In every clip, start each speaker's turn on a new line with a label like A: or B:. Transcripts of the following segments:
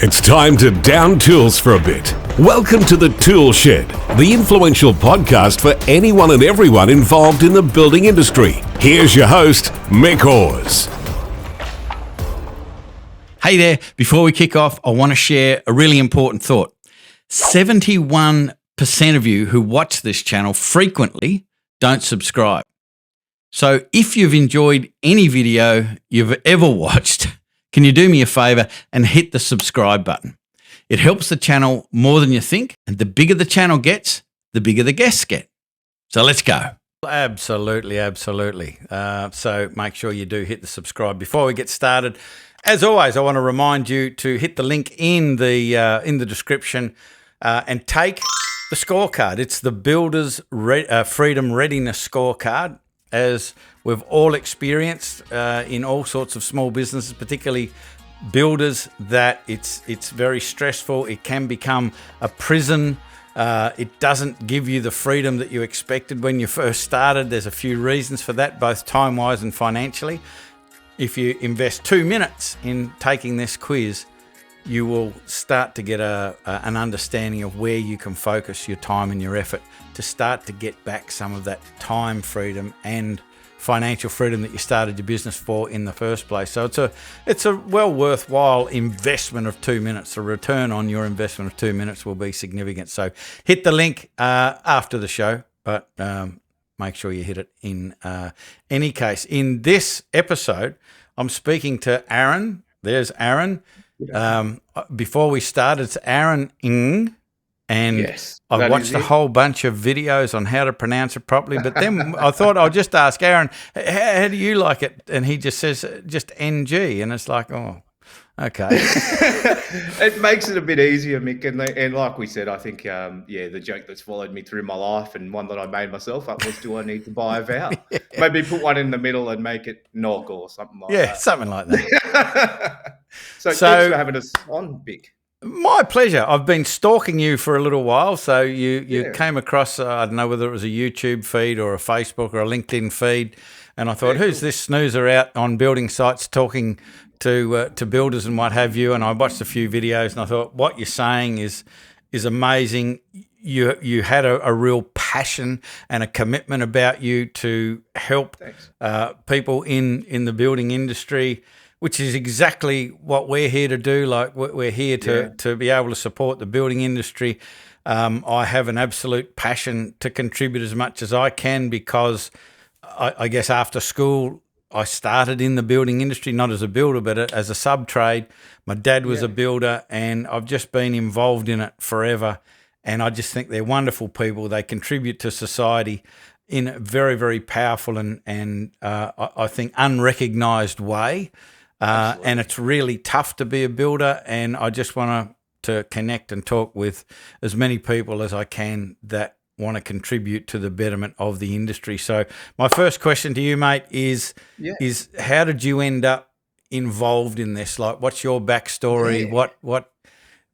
A: It's time to down tools for a bit. Welcome to the ToolShed, the influential podcast for anyone and everyone involved in the building industry. Here's your host, Mick Hawes.
B: Hey there, before we kick off, I want to share a really important thought. 71% of you who watch this channel frequently don't subscribe. So if you've enjoyed any video you've ever watched, can you do me a favor and hit the subscribe button? It helps the channel more than you think, and the bigger the channel gets, the bigger the guests get. So let's go. Absolutely. So make sure you do hit the subscribe. Before we get started, as always, I want to remind you to hit the link in the description and take the scorecard. It's the Builders Freedom Readiness Scorecard. As we've all experienced in all sorts of small businesses, particularly builders, that it's very stressful. It can become a prison. It doesn't give you the freedom that you expected when you first started. There's a few reasons for that, both time-wise and financially. If you invest 2 minutes in taking this quiz, you will start to get an understanding of where you can focus your time and your effort to start to get back some of that time freedom and financial freedom that you started your business for in the first place. So it's a well worthwhile investment of 2 minutes. The return on your investment of 2 minutes will be significant. So hit the link after the show, but make sure you hit it in any case. In this episode, I'm speaking to Aaron. There's Aaron. Before we started, it's Aaron Ng, and
C: yes,
B: I watched a whole bunch of videos on how to pronounce it properly, but then I thought I'll just ask Aaron, how do you like it? And he just says, just NG, and it's like, oh, okay.
C: It makes it a bit easier, Mick, and like we said, I think, the joke that's followed me through my life and one that I made myself up was, do I need to buy a vowel? Yeah. Maybe put one in the middle and make it nog or something like that.
B: Yeah, something like that.
C: So thanks for having us on, Mick.
B: My pleasure. I've been stalking you for a little while. So you came across, I don't know whether it was a YouTube feed or a Facebook or a LinkedIn feed, and I thought, who's this snoozer out on building sites talking to builders and what have you? And I watched a few videos and I thought, what you're saying is amazing. You had a real passion and a commitment about you to help people in the building industry, which is exactly what we're here to do. Like, we're here to be able to support the building industry. I have an absolute passion to contribute as much as I can because I guess after school, I started in the building industry, not as a builder, but as a sub-trade. My dad was a builder, and I've just been involved in it forever. And I just think they're wonderful people. They contribute to society in a very, very powerful and I think unrecognised way. And it's really tough to be a builder. And I just want to connect and talk with as many people as I can that want to contribute to the betterment of the industry. So my first question to you, mate, is how did you end up involved in this? Like, what's your backstory? Yeah.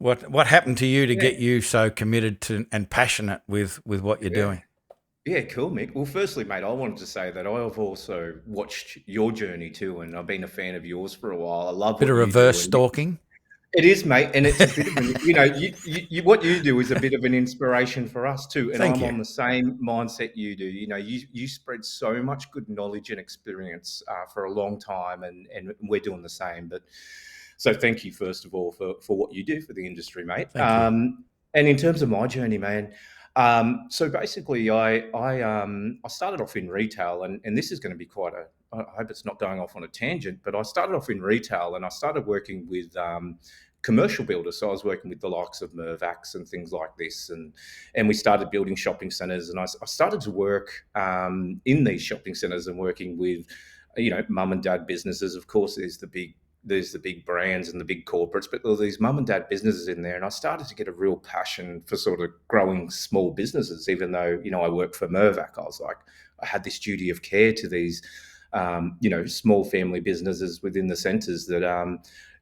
B: What happened to you to get you so committed to and passionate with what you're doing?
C: Yeah, cool, Mick. Well, firstly, mate, I wanted to say that I've also watched your journey too, and I've been a fan of yours for a while. I love
B: bit of reverse stalking.
C: It is, mate, and it's a bit of you what you do is a bit of an inspiration for us too. And I'm on the same mindset you do. You know, you spread so much good knowledge and experience for a long time, and we're doing the same. But so thank you first of all for what you do for the industry, mate. And in terms of my journey, man. So basically, I started off in retail, and this is going to be I hope it's not going off on a tangent, but I started off in retail, and I started working with commercial builders. So I was working with the likes of Mirvac and things like this, and we started building shopping centres, and I started to work in these shopping centres and working with, mum and dad businesses. Of course, there's the big brands and the big corporates, but there were these mum and dad businesses in there. And I started to get a real passion for sort of growing small businesses, even though, I worked for Mirvac. I was like, I had this duty of care to these, small family businesses within the centres that,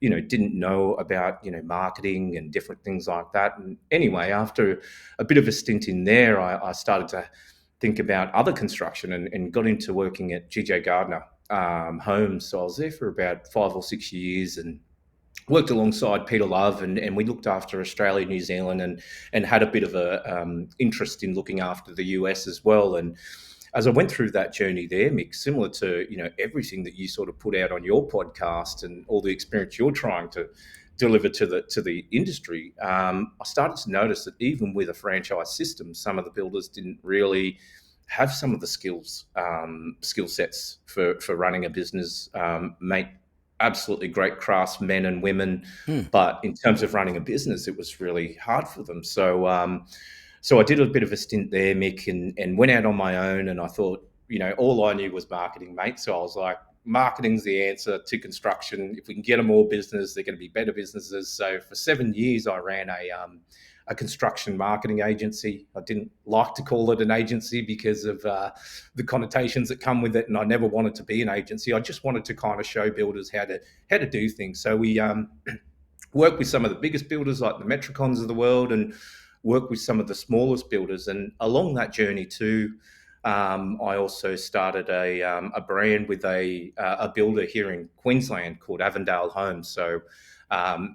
C: didn't know about, marketing and different things like that. And anyway, after a bit of a stint in there, I started to think about other construction and got into working at GJ Gardner Homes. So I was there for about 5 or 6 years, and worked alongside Peter Love, and we looked after Australia, New Zealand, and had a bit of a interest in looking after the US as well. And as I went through that journey there, Mick, similar to everything that you sort of put out on your podcast and all the experience you're trying to deliver to the industry, I started to notice that even with a franchise system, some of the builders didn't really have some of the skill sets for running a business. Mate, absolutely great craftsmen and women, but in terms of running a business, it was really hard for them. So I did a bit of a stint there, Mick, and went out on my own. And I thought, all I knew was marketing, mate. So I was like, marketing's the answer to construction. If we can get them all business, they're going to be better businesses. So for 7 years, I ran a construction marketing agency. I didn't like to call it an agency because of the connotations that come with it, and I never wanted to be an agency. I just wanted to kind of show builders how to do things. So we work with some of the biggest builders like the Metricons of the world, and work with some of the smallest builders. And along that journey too, I also started a brand with a builder here in Queensland called Avondale Homes. So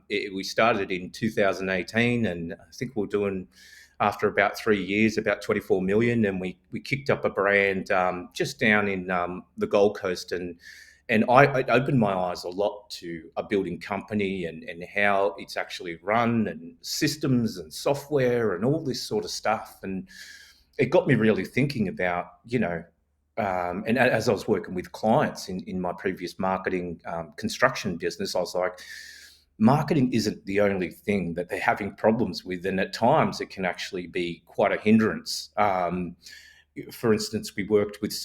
C: we started in 2018, and I think we're doing, after about 3 years, about 24 million. And we kicked up a brand just down in the Gold Coast, and I opened my eyes a lot to a building company and how it's actually run, and systems and software and all this sort of stuff. And it got me really thinking about, and as I was working with clients in my previous marketing construction business, I was like, marketing isn't the only thing that they're having problems with. And at times it can actually be quite a hindrance. For instance, we worked with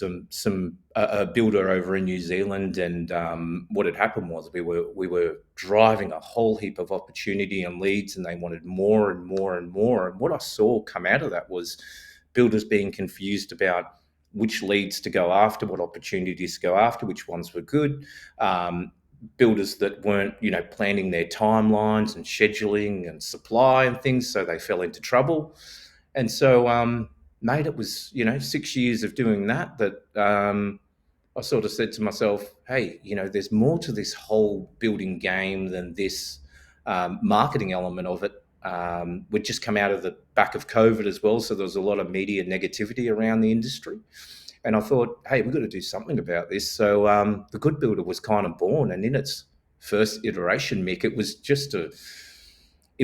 C: a builder over in New Zealand, and what had happened was we were driving a whole heap of opportunity and leads, and they wanted more and more and more. And what I saw come out of that was builders being confused about which leads to go after, what opportunities to go after, which ones were good. Builders that weren't, planning their timelines and scheduling and supply and things, so they fell into trouble. And so, mate, it was 6 years of doing that I sort of said to myself, hey, there's more to this whole building game than this marketing element of it. We'd just come out of the back of COVID as well, so there was a lot of media negativity around the industry. And I thought, hey, we've got to do something about this. So the Good Builder was kind of born, and in its first iteration, Mick, it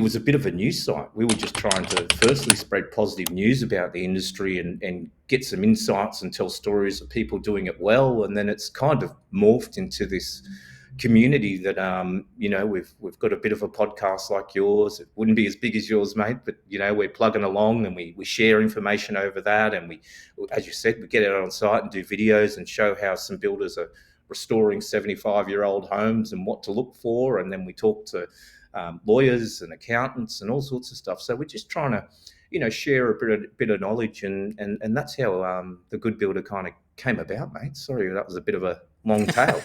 C: was a bit of a news site. We were just trying to firstly spread positive news about the industry and get some insights and tell stories of people doing it well. And then it's kind of morphed into this community that, we've got a bit of a podcast like yours. It wouldn't be as big as yours, mate, but, we're plugging along, and we share information over that. And we, as you said, we get out on site and do videos and show how some builders are restoring 75-year-old homes and what to look for. And then we talk to lawyers and accountants and all sorts of stuff. So we're just trying to, share a bit of knowledge, and that's how the Good Builder kind of came about, mate. Sorry, that was a bit of a long tale.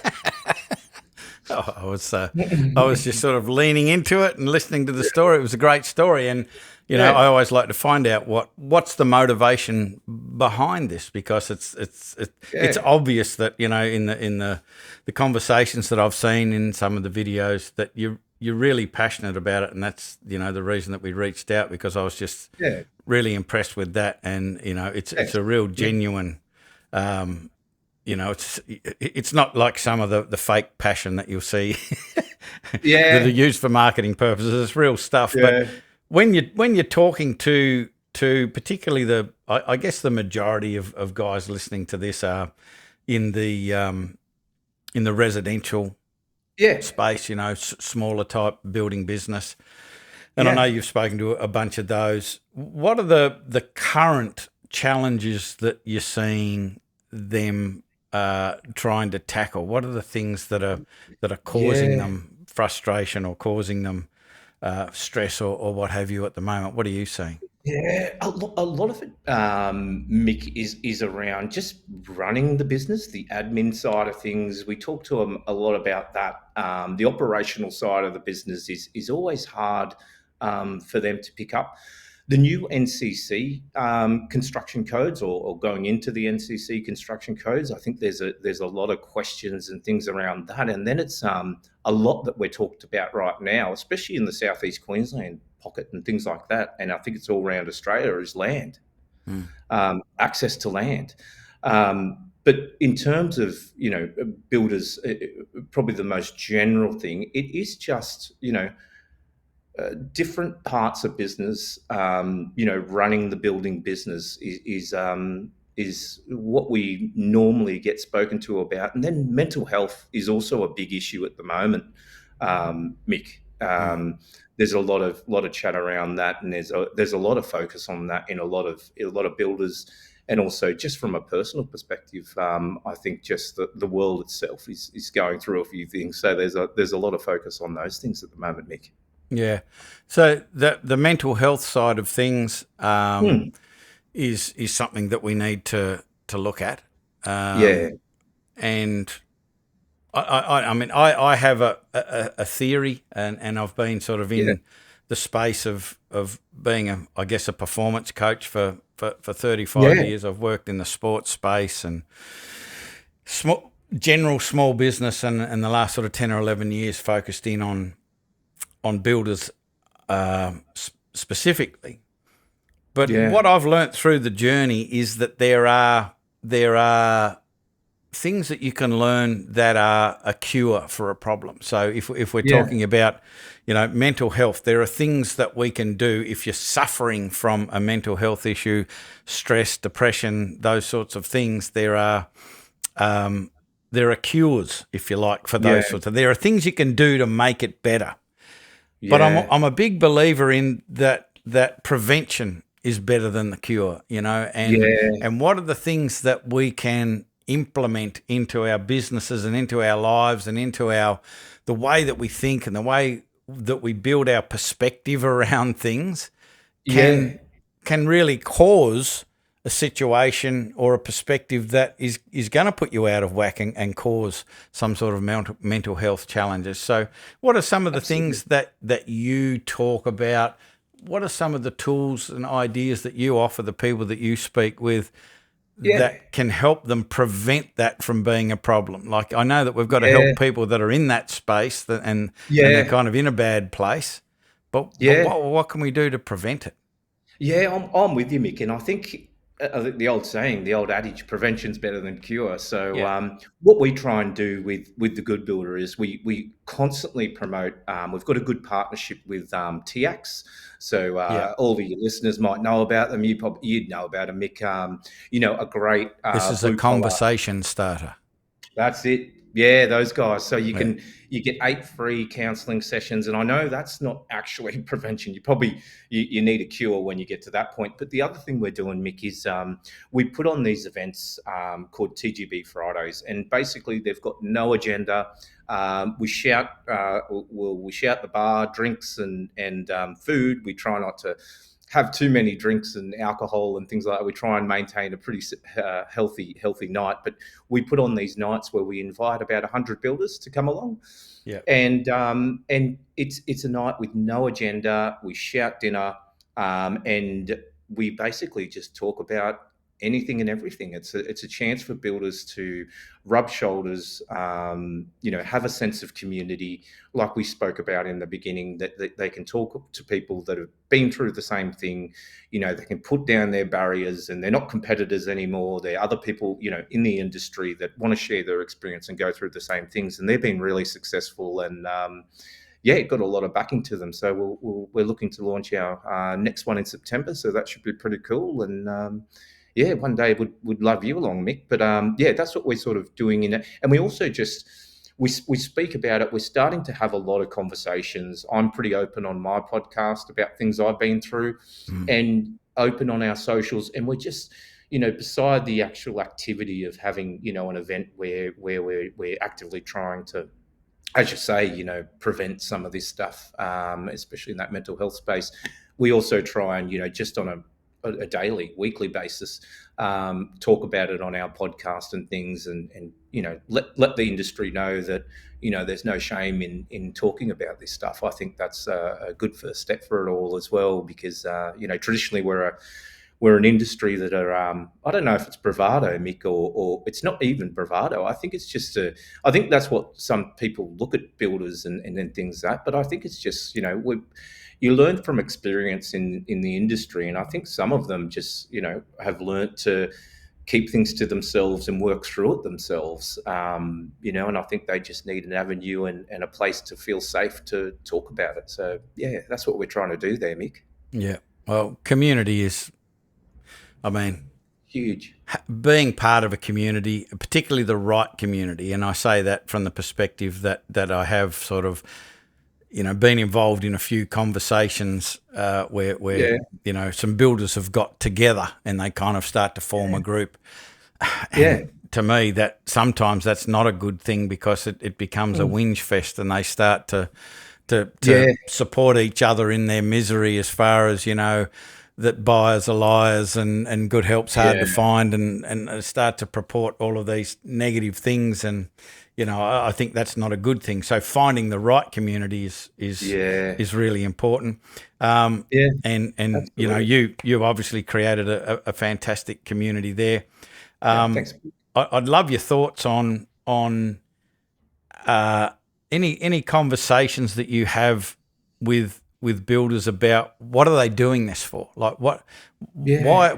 B: I was just sort of leaning into it and listening to the story. It was a great story, and I always like to find out what's the motivation behind this, because it's obvious that in the conversations that I've seen in some of the videos that you're really passionate about it, and that's the reason that we reached out, because I was just really impressed with that, and it's a real genuine. It's not like some of the fake passion that you'll see that are used for marketing purposes. It's real stuff. Yeah. But when you're talking to particularly I guess the majority of guys listening to this are in the residential space, smaller type building business. And I know you've spoken to a bunch of those. What are the current challenges that you're seeing them trying to tackle? What are the things that are causing them frustration or causing them stress or what have you at the moment? What are you seeing?
C: Yeah, a lot of it, Mick, is around just running the business, the admin side of things. We talk to them a lot about that. The operational side of the business is always hard for them to pick up. The new NCC construction codes, or going into the NCC construction codes, I think there's a lot of questions and things around that. And then it's a lot that we're talked about right now, especially in the southeast Queensland pocket and things like that. And I think it's all around Australia, is land, access to land. But in terms of, builders, probably the most general thing, it is just, different parts of business, running the building business is what we normally get spoken to about. And then mental health is also a big issue at the moment, Mick. There's a lot of chat around that, and there's a lot of focus on that in a lot of builders. And also, just from a personal perspective, I think just the world itself is going through a few things. So there's a lot of focus on those things at the moment, Mick.
B: Yeah. So the mental health side of things is something that we need to look at. And I have a theory, and I've been sort of in the space of being a performance coach for 35 years. I've worked in the sports space and small business, and the last sort of 10 or 11 years focused in on builders specifically. But what I've learnt through the journey is that there are things that you can learn that are a cure for a problem. So if we're talking about, mental health, there are things that we can do if you're suffering from a mental health issue, stress, depression, those sorts of things. There are cures, if you like, for those sorts of. There are things you can do to make it better. But I'm a big believer in that prevention is better than the cure, and what are the things that we can implement into our businesses and into our lives and into the way that we think and the way that we build our perspective around things can really cause a situation or a perspective that is going to put you out of whack and cause some sort of mental health challenges. So what are some of the things that you talk about? What are some of the tools and ideas that you offer the people that you speak with that can help them prevent that from being a problem? Like, I know that we've got to help people that are in that space and they're kind of in a bad place, but what can we do to prevent it?
C: Yeah, I'm with you, Mick, and I think the old saying, the old adage, prevention's better than cure. So what we try and do with the Good Builder is we constantly promote. We've got a good partnership with TX. So all of your listeners might know about them. You'd know about them, Mick. A great.
B: This is a conversation starter.
C: That's it. Yeah, those guys. So you get 8 free counselling sessions, and I know that's not actually prevention. You need a cure when you get to that point. But the other thing we're doing, Mick, is we put on these events called TGB Fridays, and basically they've got no agenda. We shout the bar, drinks and food. We try not to have too many drinks and alcohol and things like that. We try and maintain a pretty healthy night, but we put on these nights where we invite about 100 builders to come along. Yeah, and it's a night with no agenda. We shout dinner, and we basically just talk about anything and everything. It's a chance for builders to rub shoulders, have a sense of community, like we spoke about in the beginning, that they can talk to people that have been through the same thing. They can put down their barriers, and they're not competitors anymore. They're other people, in the industry that want to share their experience and go through the same things. And they've been really successful, and got a lot of backing to them. So we're looking to launch our next one in September. So that should be pretty cool. And one day would love you along, Mick. But that's what we're sort of doing in it. And we also we speak about it. We're starting to have a lot of conversations. I'm pretty open on my podcast about things I've been through, and open on our socials. And we're just, beside the actual activity of having, an event where we're actively trying to, as you say, prevent some of this stuff, especially in that mental health space. We also try and, just on a daily, weekly basis, talk about it on our podcast and things, and let the industry know that there's no shame in talking about this stuff. I think that's a good first step for it all as well, because traditionally we're an industry that are I don't know if it's bravado, Mick, or it's not even bravado. I think it's just I think that's what some people look at builders and then things that, but I think it's just you learn from experience in the industry, and I think some of them just have learnt to keep things to themselves and work through it themselves, and I think they just need an avenue and a place to feel safe to talk about it. So yeah, that's what we're trying to do there, Mick.
B: Yeah. Well, community is, I mean,
C: huge.
B: Being part of a community, particularly the right community, and I say that from the perspective that I have sort of, been involved in a few conversations where some builders have got together and they kind of start to form a group. And to me, that sometimes that's not a good thing, because it becomes a whinge fest, and they start to support each other in their misery, as far as that buyers are liars and good help's hard to find, and start to purport all of these negative things. And I think that's not a good thing. So finding the right community is really important. And you've obviously created a fantastic community there.
C: Thanks.
B: I'd love your thoughts on any conversations that you have with builders about what are they doing this for? Like why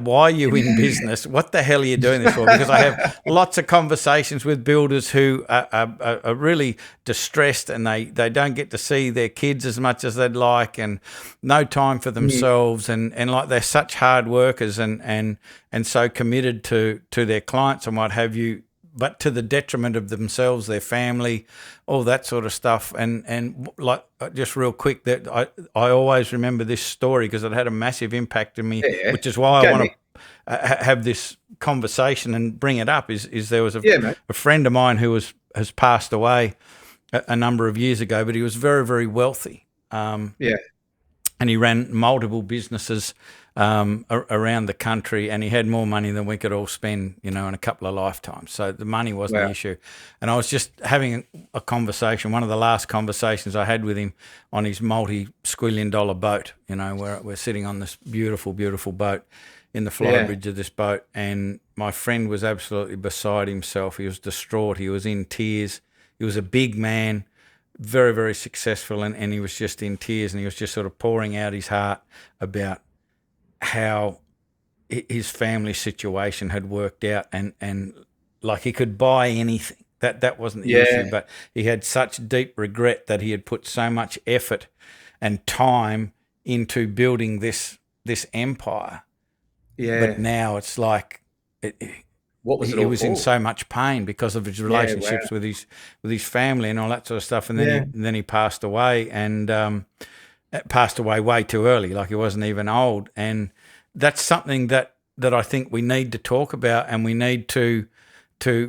B: are you in business? What the hell are you doing this for? Because I have lots of conversations with builders who are really distressed, and they don't get to see their kids as much as they'd like, and no time for themselves, and like they're such hard workers and so committed to their clients and what have you, but to the detriment of themselves, their family, all that sort of stuff. And like, just real quick, that I always remember this story because it had a massive impact on me, which is why I want to have this conversation and bring it up. Is there was a friend of mine who has passed away a number of years ago, but he was very, very wealthy. And he ran multiple businesses around the country, and he had more money than we could all spend, in a couple of lifetimes. So the money wasn't the issue. And I was just having a conversation, one of the last conversations I had with him, on his multi-squillion dollar boat, where we're sitting on this beautiful, beautiful boat in the fly bridge of this boat. And my friend was absolutely beside himself. He was distraught. He was in tears. He was a big man, very, very successful, and he was just in tears, and he was just sort of pouring out his heart about how his family situation had worked out, and like he could buy anything. That wasn't the issue, but he had such deep regret that he had put so much effort and time into building this empire. But now it's like
C: what was it
B: he
C: all
B: was
C: for?
B: in so much pain because of his relationships with his family and all that sort of stuff. And then he passed away, and passed away way too early. Like, he wasn't even old. And that's something that I think we need to talk about, and we need to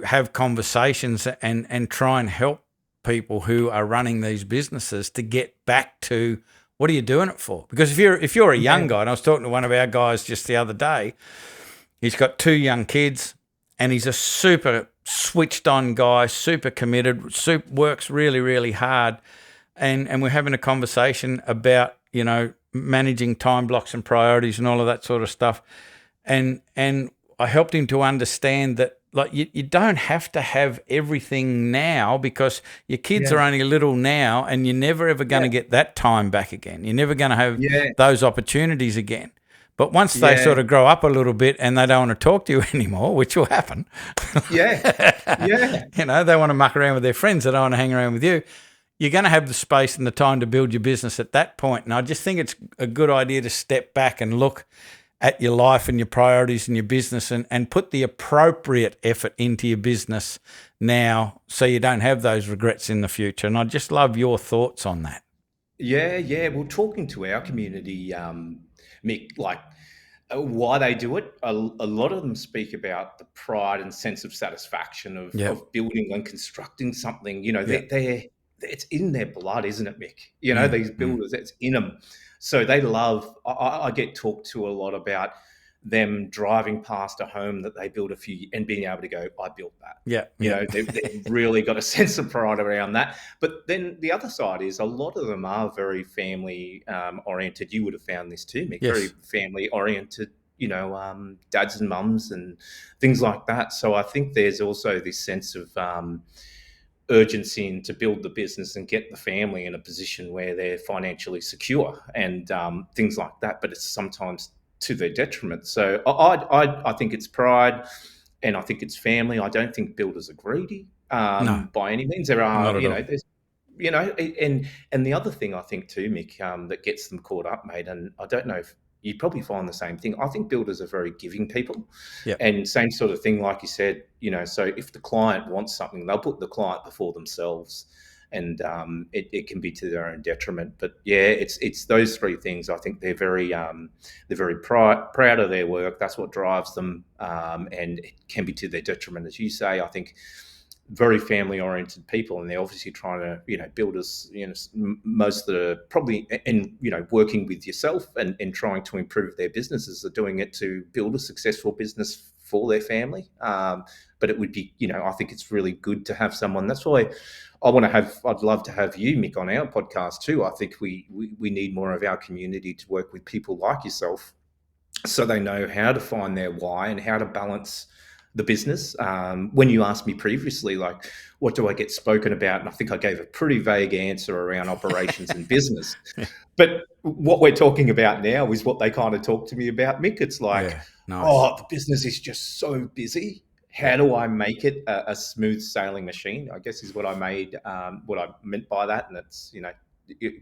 B: have conversations and try and help people who are running these businesses to get back to, what are you doing it for? Because if you're a young guy, and I was talking to one of our guys just the other day, he's got 2 young kids, and he's a super switched on guy, super committed, works really, really hard. And we're having a conversation about, managing time blocks and priorities and all of that sort of stuff. And I helped him to understand that, like, you don't have to have everything now, because your kids are only little now, and you're never ever going to get that time back again. You're never going to have those opportunities again. But once they sort of grow up a little bit and they don't want to talk to you anymore, which will happen. They want to muck around with their friends. They don't want to hang around with you. You're going to have the space and the time to build your business at that point. And I just think it's a good idea to step back and look at your life and your priorities and your business, and put the appropriate effort into your business now, so you don't have those regrets in the future. And I'd just love your thoughts on that.
C: Well, talking to our community, Mick, like, why they do it, a lot of them speak about the pride and sense of satisfaction of building and constructing something. It's in their blood, isn't it, Mick? These builders, it's in them. So they love, I get talked to a lot about them driving past a home that they built and being able to go, I built that.
B: Yeah.
C: They've really got a sense of pride around that. But then the other side is a lot of them are very family oriented. You would have found this too, Mick,
B: Yes.
C: very family oriented, dads and mums and things like that. So I think there's also this sense of urgency in to build the business and get the family in a position where they're financially secure and things like that. But it's sometimes to their detriment. So I think it's pride, and I think it's family. I don't think builders are greedy by any means. There are,
B: Not at all.
C: there's, and the other thing I think too, Mick, that gets them caught up, mate, and I don't know if you probably find the same thing. I think builders are very giving people.
B: Yep.
C: And same sort of thing, like you said, so if the client wants something, they'll put the client before themselves, and it can be to their own detriment. But yeah, it's those three things. I think they're very proud of their work. That's what drives them, and it can be to their detriment, as you say. I think very family oriented people, and they're obviously trying to build us, most of the probably, and working with yourself and trying to improve their businesses, are doing it to build a successful business for their family. But it would be, I think it's really good to have someone. That's why I'd love to have you, Mick, on our podcast too. I think we need more of our community to work with people like yourself, so they know how to find their why and how to balance the business. When you asked me previously, like, what do I get spoken about? And I think I gave a pretty vague answer around operations and business. But what we're talking about now is what they kind of talk to me about, Mick. It's like, nice. The business is just so busy. How do I make it a smooth sailing machine? I guess is what I meant by that. And it's,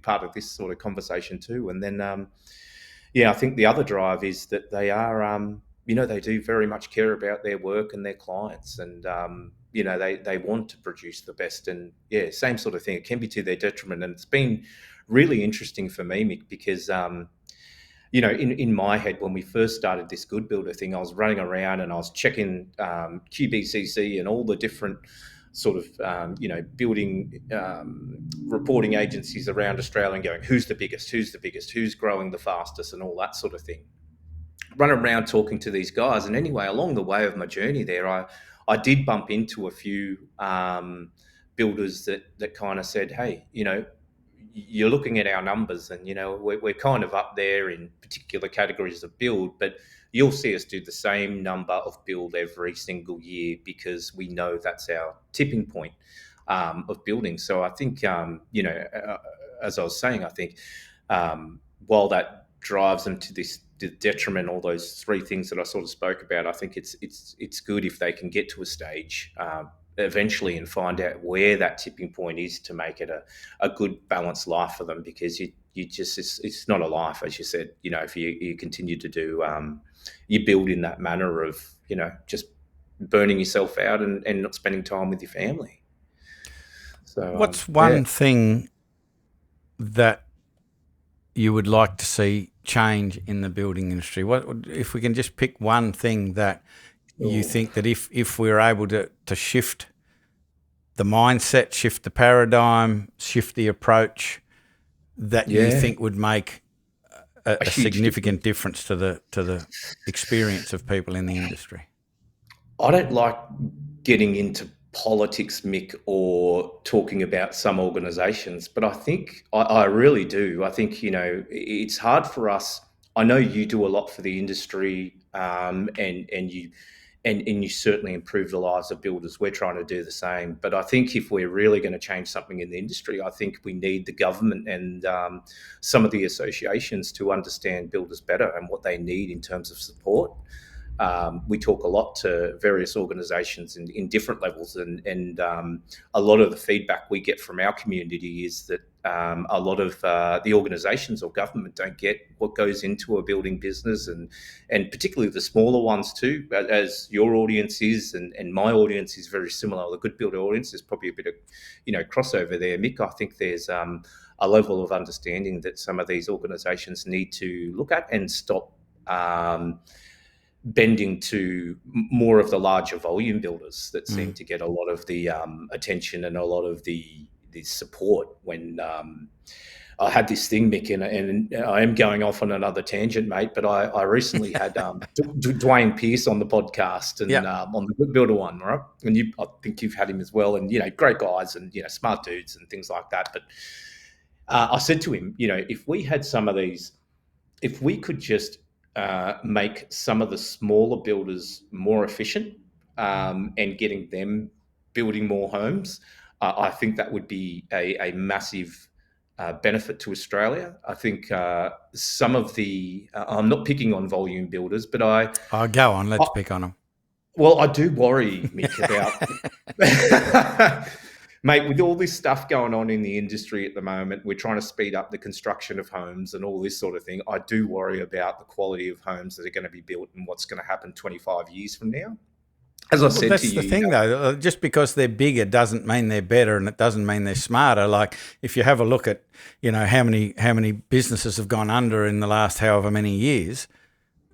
C: part of this sort of conversation too. And then, I think the other drive is that they are, they do very much care about their work and their clients, and they want to produce the best. And same sort of thing. It can be to their detriment, and it's been really interesting for me, Mick, because in my head, when we first started this Good Builder thing, I was running around and I was checking QBCC and all the different sort of building reporting agencies around Australia, and going, who's the biggest, who's growing the fastest, and all that sort of thing. Running around talking to these guys. And anyway, along the way of my journey there, I did bump into a few builders that kind of said, hey, you're looking at our numbers, and we're kind of up there in particular categories of build, but you'll see us do the same number of build every single year, because we know that's our tipping point of building. So I think as I was saying, I think while that drives them to this detriment, all those three things that I sort of spoke about, I think it's good if they can get to a stage eventually and find out where that tipping point is to make it a good balanced life for them, because you just it's not a life, as you said, if you continue to do you build in that manner of just burning yourself out and not spending time with your family. So
B: what's one thing that you would like to see change in the building industry? What if we can just pick one thing that you think that if we're able to shift the mindset, shift the paradigm, shift the approach, that you think would make a significant difference to the experience of people in the industry?
C: I don't like getting into politics, Mick, or talking about some organisations, but I think I really do. I think it's hard for us. I know you do a lot for the industry, and you certainly improve the lives of builders. We're trying to do the same, but I think if we're really going to change something in the industry, I think we need the government and some of the associations to understand builders better and what they need in terms of support. We talk a lot to various organisations in different levels, and a lot of the feedback we get from our community is that a lot of the organisations or government don't get what goes into a building business, and particularly the smaller ones too, as your audience is, and my audience is very similar. The Good Builder audience is probably a bit of crossover there, Mick. I think there's a level of understanding that some of these organisations need to look at and stop bending to more of the larger volume builders that seem to get a lot of the attention and a lot of the support when I had this thing, Mick, and I am going off on another tangent, mate. But I recently had Dwayne Pearce on the podcast and
B: Yeah.
C: on the Good Builder one, right? And I think you've had him as well, and great guys and smart dudes and things like that. But I said to him, if we had some of these, if we could just make some of the smaller builders more efficient and getting them building more homes, I think that would be a massive benefit to Australia. I think some of the, I'm not picking on volume builders, but
B: Oh, go on. Let's pick on them.
C: well, I do worry, Mick, about mate, with all this stuff going on in the industry at the moment. We're trying to speed up the construction of homes and all this sort of thing. I do worry about the quality of homes that are going to be built and what's going to happen 25 years from now. As I said
B: That's
C: to you,
B: the thing, though. Just because they're bigger doesn't mean they're better, and it doesn't mean they're smarter. Like if you have a look at, how many businesses have gone under in the last however many years.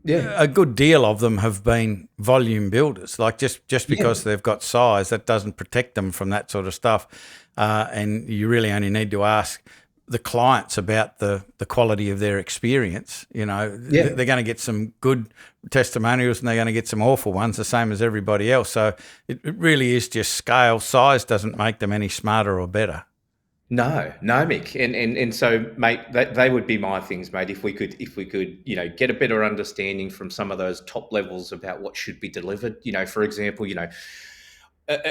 B: Yeah, a good deal of them have been volume builders. Like just because they've got size, that doesn't protect them from that sort of stuff. And you really only need to ask the clients about the quality of their experience. They're going to get some good testimonials and they're going to get some awful ones, the same as everybody else. So it really is just scale. Size doesn't make them any smarter or better.
C: No, Mick, and so, mate, they would be my things, mate. If we could, get a better understanding from some of those top levels about what should be delivered. For example,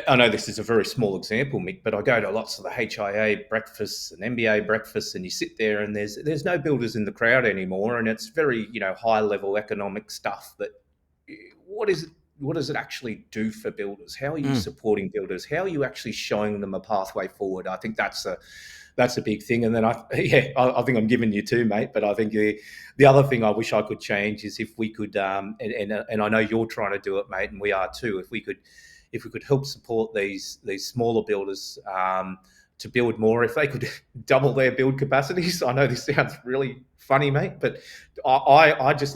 C: I know this is a very small example, Mick, but I go to lots of the HIA breakfasts and MBA breakfasts, and you sit there, and there's no builders in the crowd anymore, and it's very high level economic stuff. That what does it actually do for builders? How are you supporting builders? How are you actually showing them a pathway forward? I think that's a big thing. And then I think I'm giving you two, mate. But I think the other thing I wish I could change is if we could, and I know you're trying to do it, mate, and we are too. If we could help support these smaller builders to build more, if they could double their build capacities. I know this sounds really funny, mate, but I just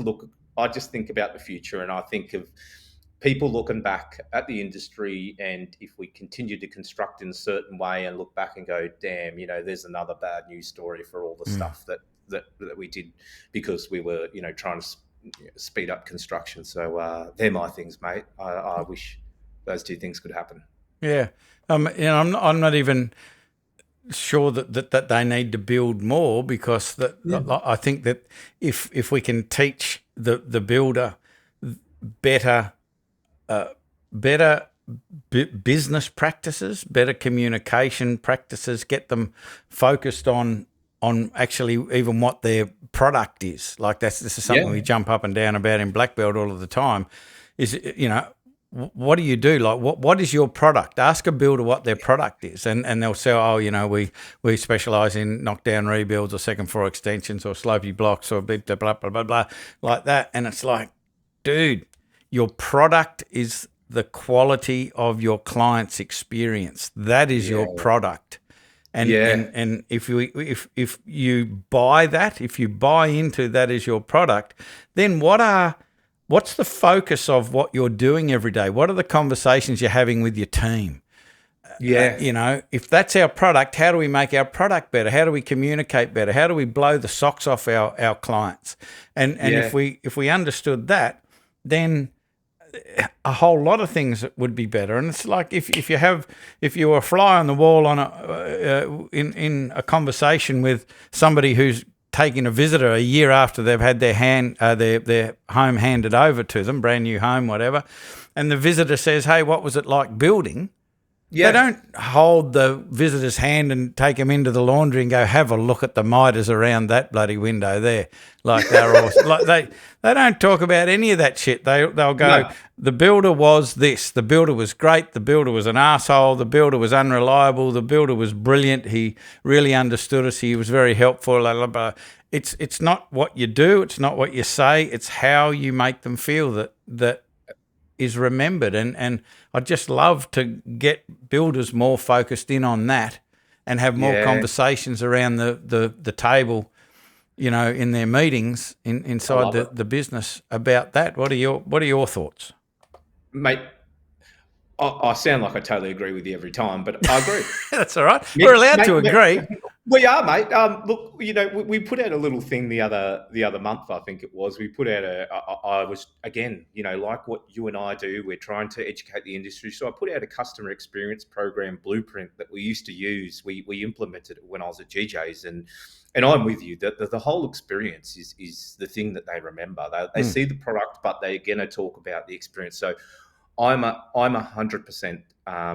C: think about the future, and I think of people looking back at the industry, and if we continue to construct in a certain way and look back and go, damn, there's another bad news story for all the stuff that we did because we were, trying to speed up construction. So they're my things, mate. I wish those two things could happen.
B: Yeah. I'm not even sure that they need to build more, because I think that if we can teach the builder better business practices, better communication practices, get them focused on actually even what their product is. Like this is something we jump up and down about in Black Belt all of the time. Is what do you do? Like what is your product? Ask a builder what their product is, and they'll say, we specialise in knockdown rebuilds or second floor extensions or slopey blocks or blah blah blah blah blah like that. And it's like, dude, your product is the quality of your client's experience. That is your product. And if you buy that, if you buy into that as your product, then what's the focus of what you're doing every day? What are the conversations you're having with your team? If that's our product, how do we make our product better? How do we communicate better? How do we blow the socks off our clients? And if we understood that, then a whole lot of things would be better. And it's like if you were a fly on the wall on in a conversation with somebody who's taking a visitor a year after they've had their home handed over to them, brand new home, whatever, and the visitor says, "Hey, what was it like building?" Yeah. They don't hold the visitor's hand and take him into the laundry and go, have a look at the miters around that bloody window there. Like they're all, like they don't talk about any of that shit. They'll go, no. The builder was this. The builder was great. The builder was an asshole. The builder was unreliable. The builder was brilliant. He really understood us. He was very helpful. Blah, blah, blah. It's not what you do. It's not what you say. It's how you make them feel that is remembered. And I'd just love to get builders more focused in on that and have more conversations around the table, in their meetings inside the business about that. What are your thoughts?
C: Mate, I sound like I totally agree with you every time, but I agree.
B: That's all right. We're allowed to agree.
C: We are, mate. Look, we put out a little thing the other month. I think it was. We put out I was again, like what you and I do. We're trying to educate the industry. So I put out a customer experience program blueprint that we used to use. We implemented it when I was at GJ's, and I'm with you. That the whole experience is the thing that they remember. They see the product, but they're going to talk about the experience. So I'm 100%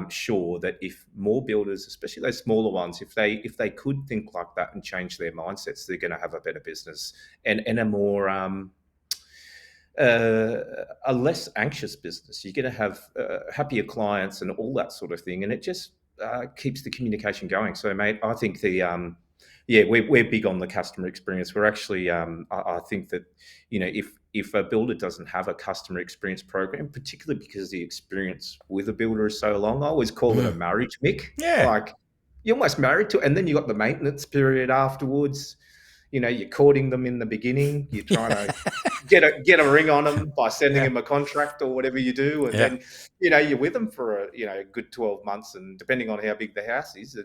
C: sure that if more builders, especially those smaller ones, if they could think like that and change their mindsets, they're going to have a better business and a more a less anxious business. You're going to have happier clients and all that sort of thing, and it just keeps the communication going. So, mate, I think we're big on the customer experience. We're actually, I think that, if a builder doesn't have a customer experience program, particularly because the experience with a builder is so long, I always call it a marriage, Mick.
B: Yeah.
C: Like, you're almost married to it, and then you got the maintenance period afterwards. You're courting them in the beginning. You're trying to get a ring on them by sending them a contract or whatever you do, and then you're with them for a good 12 months, and depending on how big the house is,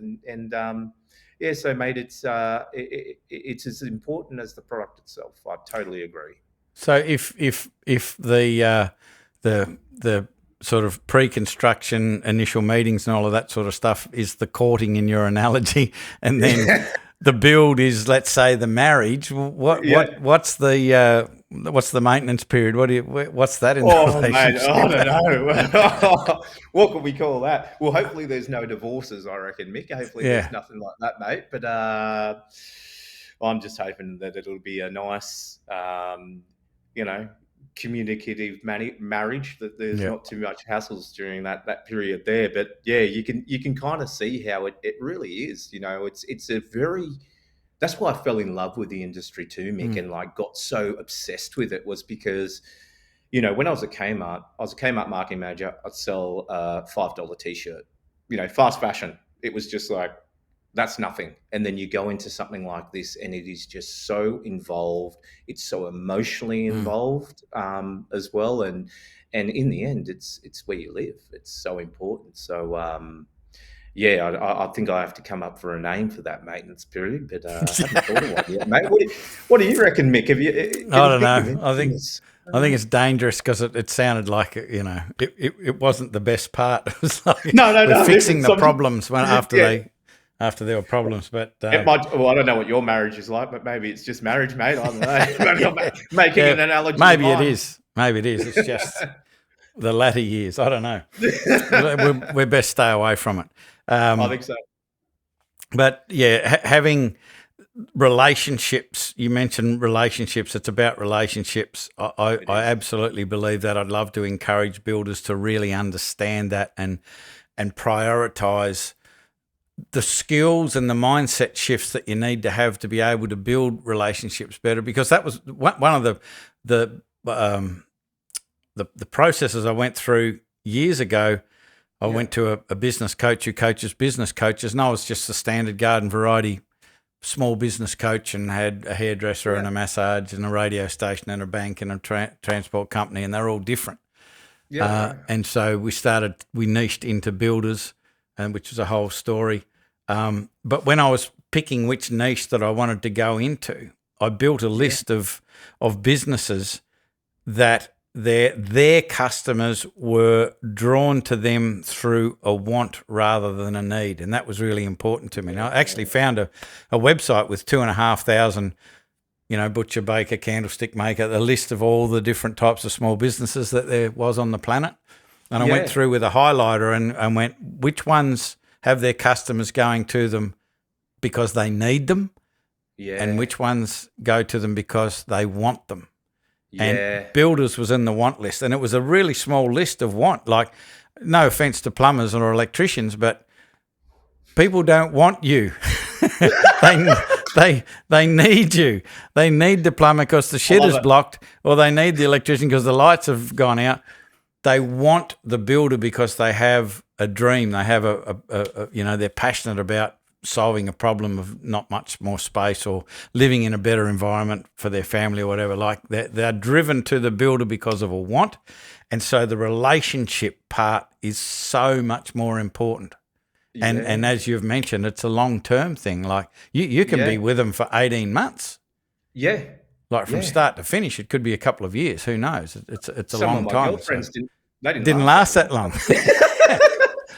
C: so mate, it's as important as the product itself. I totally agree.
B: So if the sort of pre-construction initial meetings and all of that sort of stuff is the courting in your analogy, and then the build is, let's say, the marriage, what's the maintenance period? What's that in the relationship?
C: Mate, I don't know. What could we call that? Well, hopefully there's no divorces, I reckon, Mick. Hopefully there's nothing like that, mate. But I'm just hoping that it'll be a nice, communicative marriage, that there's not too much hassles during that period there. But yeah, you can kind of see how it really is. It's a very, that's why I fell in love with the industry too, Mick, and got so obsessed with it, was because, when I was at Kmart, I was a Kmart marketing manager. I'd sell a $5 t-shirt, fast fashion. It was just like, that's nothing. And then you go into something like this, and it is just so involved. It's so emotionally involved as well. And in the end, it's where you live. It's so important. So, I think I have to come up for a name for that maintenance period, but I haven't thought of one yet, mate. What do you reckon, Mick?
B: I don't know. I think it's dangerous because it sounded like it wasn't the best part. It was like
C: no,
B: fixing the problems after there were problems, but
C: it might. Well, I don't know what your marriage is like, but maybe it's just marriage, mate. I don't know. Maybe I'm making an analogy.
B: Maybe it is. It's just the latter years. I don't know. We're best stay away from it.
C: I think so.
B: But yeah, having relationships. You mentioned relationships. It's about relationships. I absolutely believe that. I'd love to encourage builders to really understand that and prioritize the skills and the mindset shifts that you need to have to be able to build relationships better, because that was one of the processes I went through years ago. I went to a business coach who coaches business coaches, and I was just a standard garden variety small business coach, and had a hairdresser and a massage and a radio station and a bank and a transport company, and they're all different. And so we niched into builders, and which was a whole story. But when I was picking which niche that I wanted to go into, I built a list of businesses that their customers were drawn to them through a want rather than a need, and that was really important to me. And I actually found a website with 2,500, butcher, baker, candlestick maker, a list of all the different types of small businesses that there was on the planet. And I went through with a highlighter and went, which ones have their customers going to them because they need them, and which ones go to them because they want them. And builders was in the want list, and it was a really small list of want. Like, no offense to plumbers or electricians, but people don't want you. They need you. They need the plumber because the shed is blocked, or they need the electrician because the lights have gone out. They want the builder because they have a dream. They have they're passionate about solving a problem of not much more space or living in a better environment for their family or whatever. Like, they're driven to the builder because of a want. And so the relationship part is so much more important. And as you've mentioned, it's a long-term thing. Like you can be with them for 18 months.
C: Yeah.
B: Like from start to finish, it could be a couple of years. Who knows? It's a
C: Some
B: long
C: of my
B: time.
C: girlfriends
B: didn't last that long.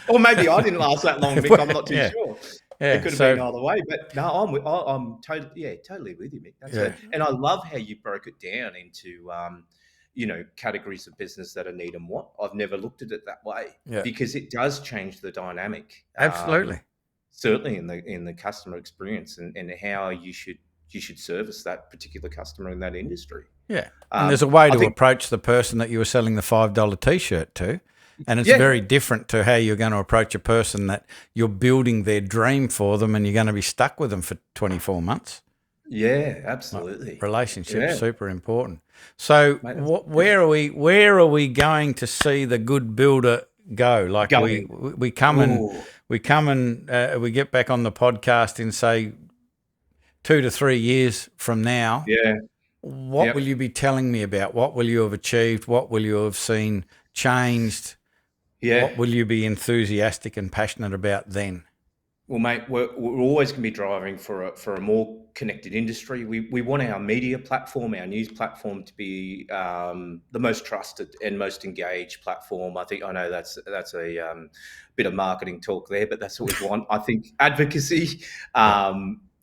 C: Or maybe I didn't last that long, Mick. I'm not too sure.
B: Yeah,
C: it could have been either way. But no, I'm totally with you, Mick. That's it. And I love how you broke it down into categories of business that are need and want. I've never looked at it that way because it does change the dynamic.
B: Absolutely.
C: Certainly in the customer experience and how you should service that particular customer in that industry.
B: Yeah. And there's a way to approach the person that you were selling the $5 T-shirt to. And it's very different to how you're going to approach a person that you're building their dream for them and you're going to be stuck with them for 24 months.
C: Yeah, absolutely.
B: Relationships, super important. So where are we going to see the good builder go? Like we come and we get back on the podcast in say 2 to 3 years from now.
C: Yeah.
B: What will you be telling me about? What will you have achieved? What will you have seen changed?
C: Yeah.
B: What will you be enthusiastic and passionate about then?
C: Well, mate, we're always going to be driving for a more connected industry. We want our media platform, our news platform, to be the most trusted and most engaged platform. I know that's a bit of marketing talk there, but that's what we want. I think advocacy.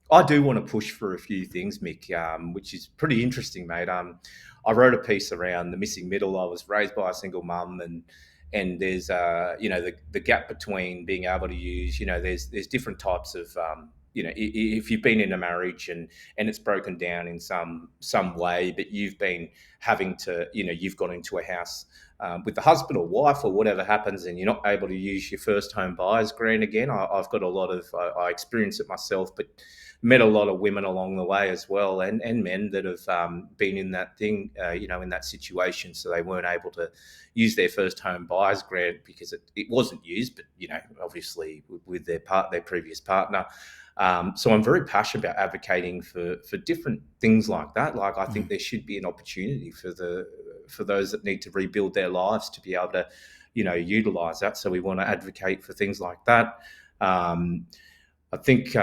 C: I do want to push for a few things, Mick, which is pretty interesting, mate. I wrote a piece around the missing middle. I was raised by a single mum, and there's the gap between being able to use, there's different types of if you've been in a marriage and it's broken down in some way, but you've been having to, you've got into a house with the husband or wife or whatever happens, and you're not able to use your first home buyer's grant again. I've got a lot of I experience it myself, but met a lot of women along the way as well, and men that have been in that thing, in that situation. So they weren't able to use their first home buyer's grant because it wasn't used, but obviously with their previous partner. So I'm very passionate about advocating for different things like that. Like I think there should be an opportunity for those that need to rebuild their lives to be able to, utilize that. So we want to advocate for things like that. I think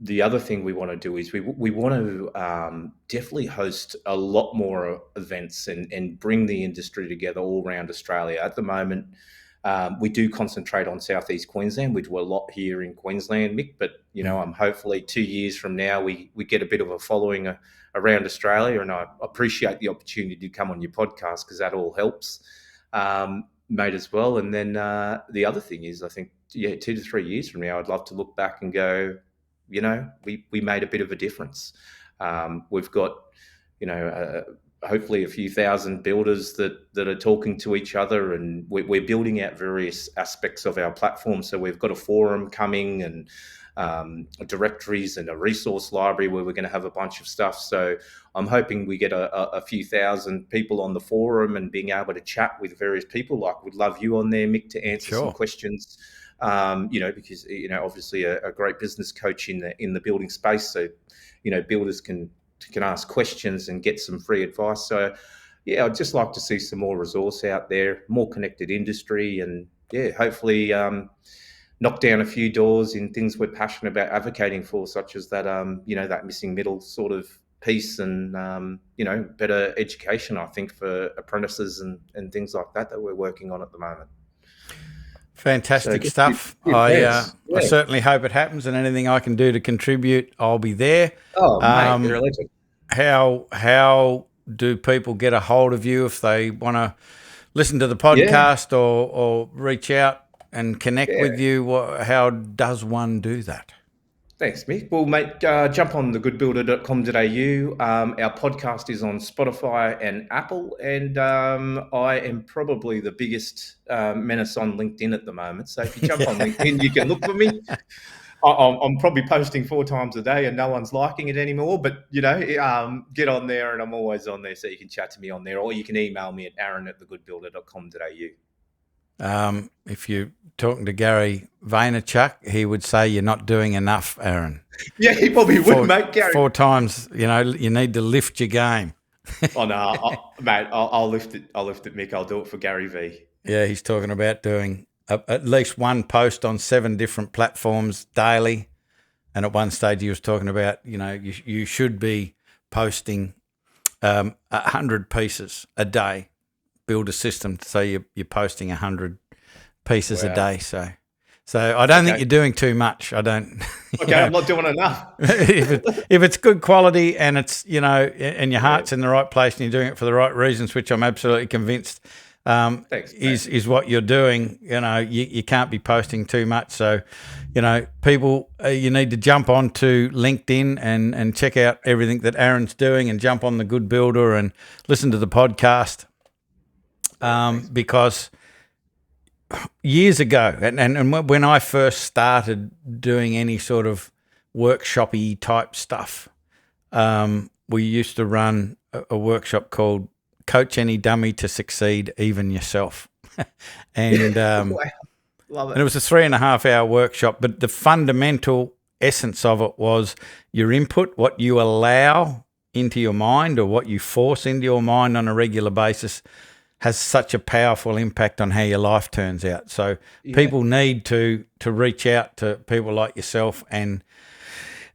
C: the other thing we want to do is we want to definitely host a lot more events and bring the industry together all around Australia. At the moment, we do concentrate on Southeast Queensland. We do a lot here in Queensland, Mick, but I'm hopefully 2 years from now we get a bit of a following around Australia, and I appreciate the opportunity to come on your podcast because that all helps, mate, as well. And then the other thing is, I think 2 to 3 years from now, I'd love to look back and go, we made a bit of a difference. We've got, hopefully a few thousand builders that are talking to each other, and we're building out various aspects of our platform. So we've got a forum coming and directories and a resource library where we're going to have a bunch of stuff. So I'm hoping we get a few thousand people on the forum and being able to chat with various people. Like we'd love you on there, Mick, to answer some questions. Because obviously a great business coach in the building space, so builders can ask questions and get some free advice. So I'd just like to see some more resource out there, more connected industry, and hopefully knock down a few doors in things we're passionate about advocating for, such as that that missing middle sort of piece, and better education, I think, for apprentices and things like that we're working on at the moment.
B: Fantastic stuff. I certainly hope it happens, and anything I can do to contribute, I'll be there.
C: Oh, mate, you're a legend.
B: How do people get a hold of you if they want to listen to the podcast or reach out and connect with you? How does one do that?
C: Thanks, Mick. Well, mate, jump on thegoodbuilder.com.au. Our podcast is on Spotify and Apple, and I am probably the biggest menace on LinkedIn at the moment. So if you jump on LinkedIn, you can look for me. I'm probably posting 4 times a day and no one's liking it anymore, but, get on there, and I'm always on there, so you can chat to me on there, or you can email me at aaron@thegoodbuilder.com.au.
B: If you're talking to Gary Vaynerchuk, he would say you're not doing enough, Aaron.
C: Yeah, he probably would, mate. Gary.
B: 4 times, you need to lift your game.
C: Oh no, mate, I'll lift it. I'll lift it, Mick. I'll do it for Gary V.
B: Yeah, he's talking about doing at least one post on 7 different platforms daily. And at one stage he was talking about, you should be posting 100 pieces a day. Build a system so you're posting 100 pieces a day. So I don't think you're doing too much. I don't.
C: Okay, I'm not doing enough.
B: if it's good quality and it's and your heart's in the right place and you're doing it for the right reasons, which I'm absolutely convinced is what you're doing. You can't be posting too much. So, people, you need to jump onto LinkedIn and check out everything that Aaron's doing, and jump on the Good Builder and listen to the podcast. Because years ago, and when I first started doing any sort of workshop-y type stuff, we used to run a workshop called Coach Any Dummy to Succeed, Even Yourself. And
C: Love it.
B: And it was a 3.5 hour workshop, but the fundamental essence of it was your input, what you allow into your mind or what you force into your mind on a regular basis, has such a powerful impact on how your life turns out. So people need to reach out to people like yourself and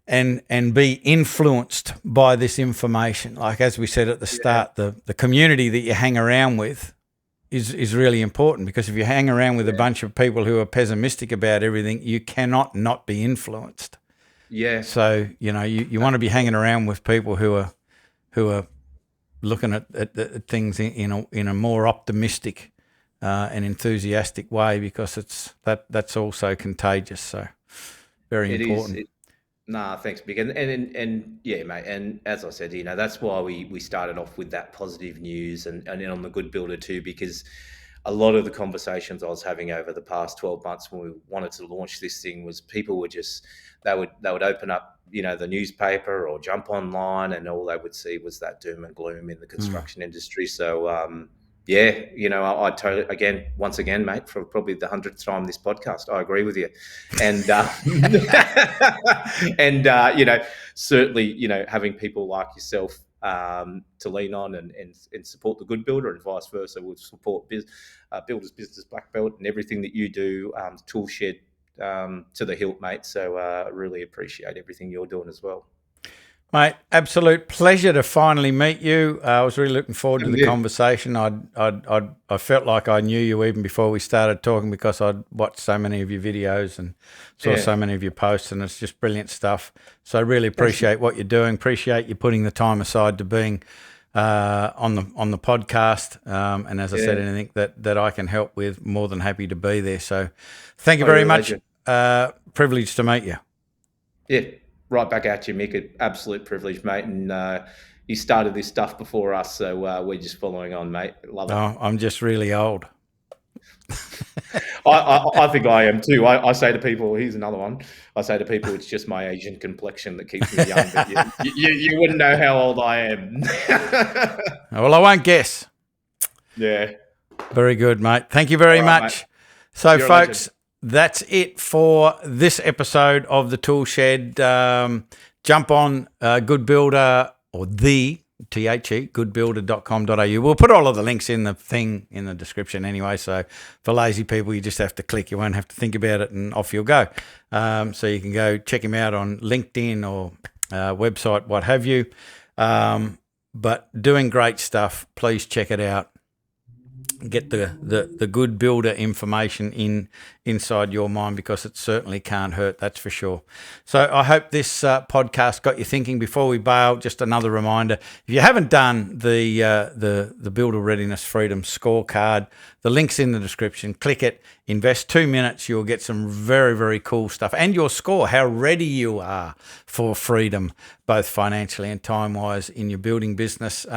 B: be influenced by this information. Like, as we said at the start, the community that you hang around with is really important, because if you hang around with a bunch of people who are pessimistic about everything, you cannot not be influenced.
C: Yeah.
B: So, you want to be hanging around with people who are looking at things in a more optimistic and enthusiastic way, because that's also contagious. So very important.
C: Thanks, Mick. And yeah, mate. And as I said, that's why we started off with that positive news and on the Good Builder too, because a lot of the conversations I was having over the past 12 months when we wanted to launch this thing was people were just, they would open up, the newspaper or jump online, and all they would see was that doom and gloom in the construction industry. So, I totally, once again, mate, for probably the 100th time this podcast, I agree with you. And, certainly, having people like yourself to lean on and support the Good Builder, and vice versa, would support Builders Business Black Belt and everything that you do, ToolShed, to the hilt, mate. So I really appreciate everything you're doing as well.
B: Mate, absolute pleasure to finally meet you. I was really looking forward to the conversation. I felt like I knew you even before we started talking, because I'd watched so many of your videos and saw so many of your posts, and it's just brilliant stuff. So I really appreciate what you're doing. Appreciate you putting the time aside to being on the podcast. And as I said, anything that I can help with, more than happy to be there. So thank you very much. Privileged to meet you.
C: Yeah. Right back at you, Mick. An absolute privilege, mate. And you started this stuff before us, so we're just following on, mate. Love it.
B: Oh, I'm just really old.
C: I think I am too. I say to people, here's another one. I say to people, it's just my Asian complexion that keeps me young. But you wouldn't know how old I am.
B: Well, I won't guess.
C: Yeah.
B: Very good, mate. Thank you very much. Mate. So, you're folks, that's it for this episode of the ToolShed. Jump on Good Builder, or the THE, goodbuilder.com.au. We'll put all of the links in the thing in the description anyway. So for lazy people, you just have to click. You won't have to think about it, and off you'll go. So you can go check him out on LinkedIn or website, what have you. But doing great stuff. Please check it out. Get the Good Builder information inside your mind, because it certainly can't hurt, that's for sure. So I hope this podcast got you thinking. Before we bail, just another reminder: if you haven't done the Builder Readiness Freedom Scorecard, the link's in the description. Click it, invest 2 minutes, you'll get some very, very cool stuff, and your score, how ready you are for freedom, both financially and time-wise, in your building business.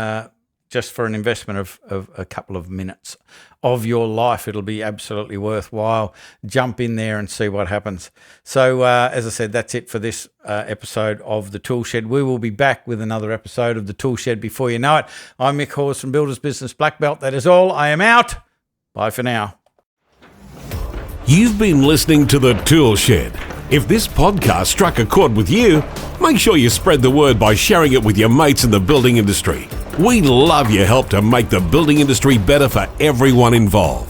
B: Just for an investment of a couple of minutes of your life, it'll be absolutely worthwhile. Jump in there and see what happens. So, as I said, that's it for this episode of the ToolShed. We will be back with another episode of the ToolShed before you know it. I'm Mick Hawes from Builders Business Black Belt. That is all. I am out. Bye for now.
A: You've been listening to the ToolShed. If this podcast struck a chord with you, make sure you spread the word by sharing it with your mates in the building industry. We love your help to make the building industry better for everyone involved.